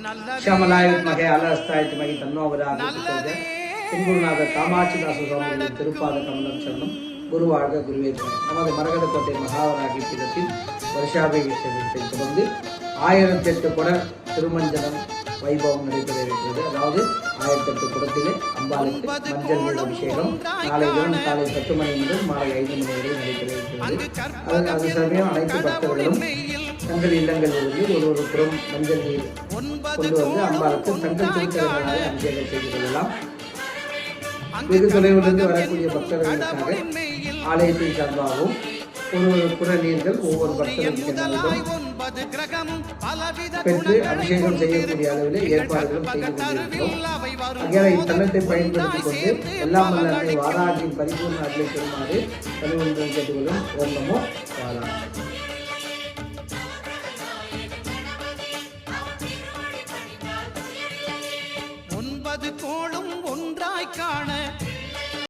ஷியாமலாய மகே அலஸ்தாயத்து மகி தன்னோவராக குருநாதர் காமாட்சிதாச சுவாமிகளின் திருப்பாத கமலம் சரணம். குருவாழ்க குருவே துணை. நமது மரகதக்கோட்டை மகாவராகி பீடத்தில் வருஷாபிஷேகத்தை தொடர்ந்து 1008 குட திருமஞ்சனம் வைபவம் நடைபெற இருக்கிறது. அதாவது 1008 குடத்திலே அம்பாளுக்கு மஞ்சள் நீர் அபிஷேகம் நாளை தினம் காலை 10 மணி முதல் மாலை 5 மணி வரை நடைபெற இருக்கிறது. அது சமயம் அனைத்து பக்தர்களும் தங்கள் இல்லங்களிலிருந்து ஒரு புறம் மஞ்சள் நீர் கொண்டு வந்து அம்பாளுக்கு தங்கள் திருத்தலங்களாக அபிஷேகம் செய்து கொள்ளலாம். வெகு தொலைவிலிருந்து வரக்கூடிய பக்தர்களுக்காக ஆலயத்தின் சார்பாகவும் ஒரு புற நீர்கள் ஒவ்வொரு பக்தர்களுக்கும் பெற்று அபிஷேகம் செய்யக்கூடிய அளவில் ஏற்பாடுகளும் செய்து கொண்டிருக்கிறோம். ஆகிய இத்தலத்தை பயன்படுத்திக் கொண்டு எல்லாம் வல்ல அன்னை வாராகியின் பரிபூர்ண அருளை பெறுமாறு பணிவொன்றும் கேட்டுக்கொள்ளும். ஓம் நமோ வாராகி. கோளும் ஒன்றாய் காண